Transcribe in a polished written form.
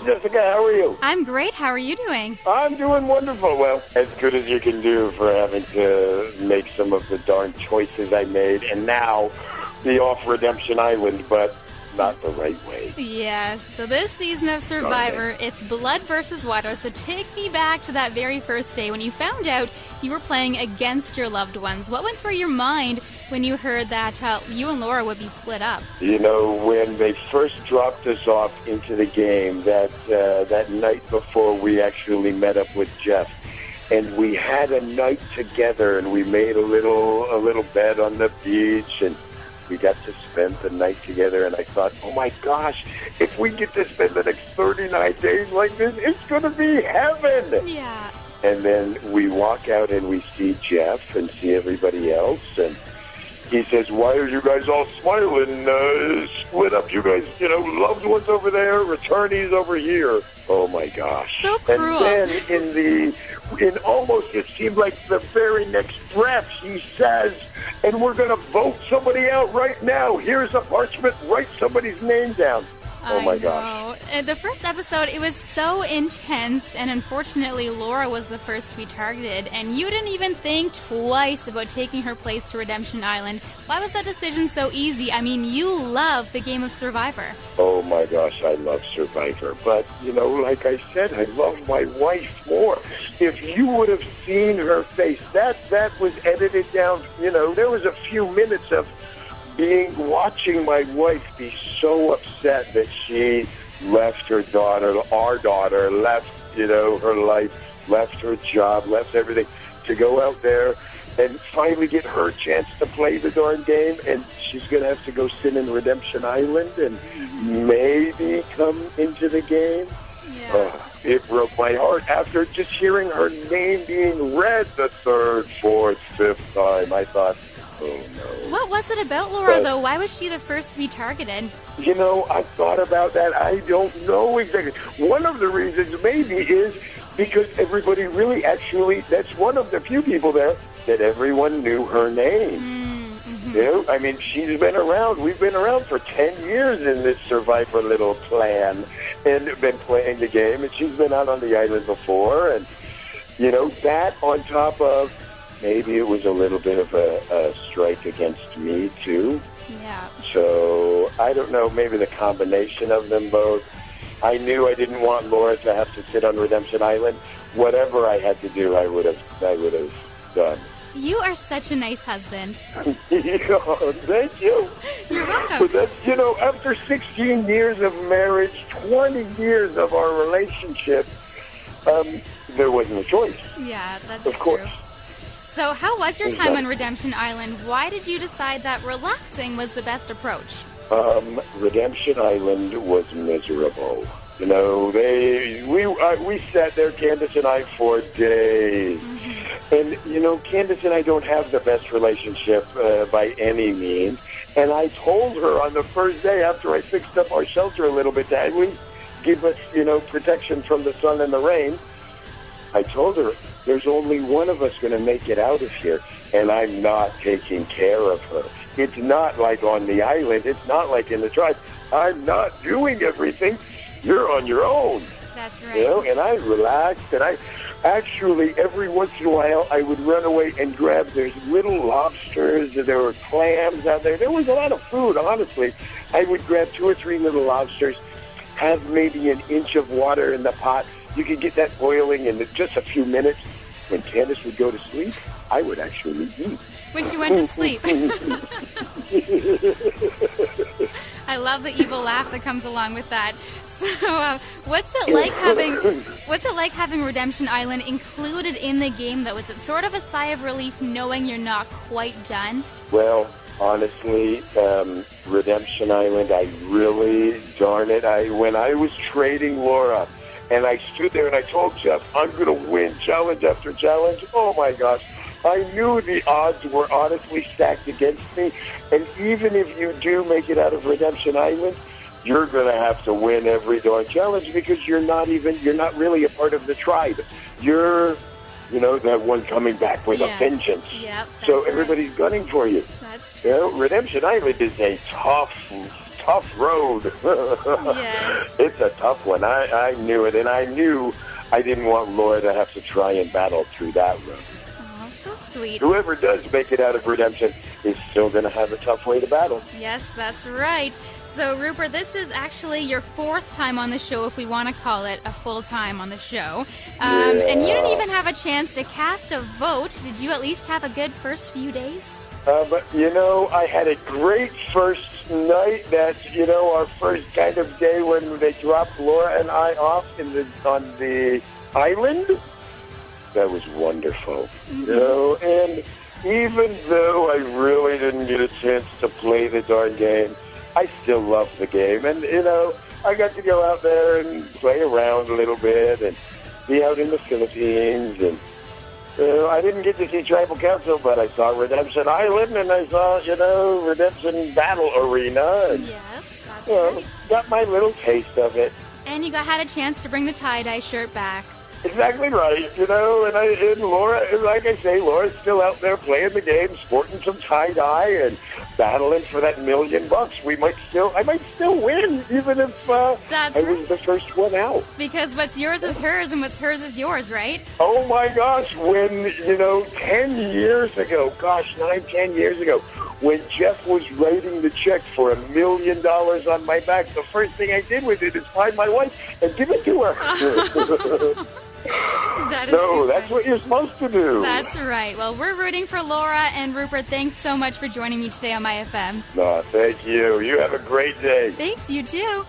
Jessica, how are you? I'm great. How are you doing? I'm doing wonderful. Well, as good as you can do for having to make some of the darn choices I made and now be off Redemption Island, but not the right way. Yes. So this season of Survivor, it's blood versus water. So take me back to that very first day when you found out you were playing against your loved ones. What went through your mind when you heard that you and Laura would be split up? You know, when they first dropped us off into the game, that night before we actually met up with Jeff, and we had a night together, and we made a little bed on the beach, and we got to spend the night together, and I thought, oh my gosh, if we get to spend the next 39 days like this, it's going to be heaven. Yeah. And then we walk out and we see Jeff and see everybody else, and he says, why are you guys all smiling? Split up, you guys, loved ones over there, returnees over here. Oh my gosh. So cruel. And then in almost, it seemed like the very next breath, he says, and we're going to vote somebody out right now. Here's a parchment, write somebody's name down. Oh my gosh. The first episode, it was so intense, and unfortunately Laura was the first to be targeted, and you didn't even think twice about taking her place to Redemption Island. Why was that decision so easy? I mean, you love the game of Survivor. Oh my gosh, I love Survivor. But, like I said, I love my wife more. If you would have seen her face, that was edited down. There was a few minutes of watching my wife be so upset that she left her daughter, our daughter, left, her life, left her job, left everything to go out there and finally get her chance to play the darn game, and she's going to have to go sit in Redemption Island and maybe come into the game. Yeah. It broke my heart after just hearing her name being read the third, fourth, fifth time. I thought, oh no. What was it about Laura, though? Why was she the first to be targeted? I thought about that. I don't know exactly. One of the reasons maybe is because everybody really actually, that's one of the few people there that everyone knew her name. I mean, she's been around. We've been around for 10 years in this Survivor little clan and been playing the game, and she's been out on the island before, and, that on top of maybe it was a little bit of a strike against me, too. Yeah. So, I don't know, maybe the combination of them both. I knew I didn't want Laura to have to sit on Redemption Island. Whatever I had to do, I would have done. You are such a nice husband. Thank you. You're welcome. But that's, after 16 years of marriage, 20 years of our relationship, there wasn't a choice. Yeah, that's of course. True. So how was your time on Redemption Island? Why did you decide that relaxing was the best approach? Redemption Island was miserable. We sat there, Candace and I, for days. And, Candace and I don't have the best relationship by any means. And I told her on the first day after I fixed up our shelter a little bit to at least give us, protection from the sun and the rain, I told her, there's only one of us going to make it out of here, and I'm not taking care of her. It's not like on the island. It's not like in the tribe. I'm not doing everything. You're on your own. That's right. And I relaxed, and I actually, every once in a while, I would run away and grab, there's little lobsters, there were clams out there. There was a lot of food, honestly. I would grab 2 or 3 little lobsters, have maybe an inch of water in the pot. You could get that boiling in just a few minutes. When Candace would go to sleep, I would actually eat. When she went to sleep. I love the evil laugh that comes along with that. So, what's it like having Redemption Island included in the game, though? Is it sort of a sigh of relief knowing you're not quite done? Well, honestly, Redemption Island, I really, darn it, when I was trading Laura, and I stood there and I told Jeff, I'm going to win challenge after challenge. Oh, my gosh. I knew the odds were honestly stacked against me. And even if you do make it out of Redemption Island, you're going to have to win every darn challenge because you're not really a part of the tribe. You're, that one coming back with a vengeance. Yep, so everybody's gunning for you. That's true. Redemption Island is a tough tough road. Yes. It's a tough one. I knew it, and I knew I didn't want Laura to have to try and battle through that road. Oh, so sweet. Whoever does make it out of redemption is still going to have a tough way to battle. Yes, that's right. So, Rupert, this is actually your 4th time on the show, if we want to call it a full time on the show. And you didn't even have a chance to cast a vote. Did you at least have a good first few days? But, I had a great first night. That's, our first kind of day when they dropped Laura and I off on the island. That was wonderful. Mm-hmm. And even though I really didn't get a chance to play the darn game, I still loved the game. And, I got to go out there and play around a little bit and be out in the Philippines. And I didn't get to see Tribal Council, but I saw Redemption Island and I saw, Redemption Battle Arena. And, yes, that's right. Got my little taste of it. And you had a chance to bring the tie-dye shirt back. Exactly right, and Laura, like I say, Laura's still out there playing the game, sporting some tie-dye and battling for that $1 million. I might still win, even if That's I right. was the first one out. Because what's yours is hers and what's hers is yours, right? Oh my gosh, when, 10 years ago, 10 years ago, when Jeff was writing the check for $1 million on my back, the first thing I did with it is find my wife and give it to her. That's what you're supposed to do. That's right. Well, we're rooting for Laura, and Rupert, thanks so much for joining me today on myFM. No, thank you. You have a great day. Thanks, you too.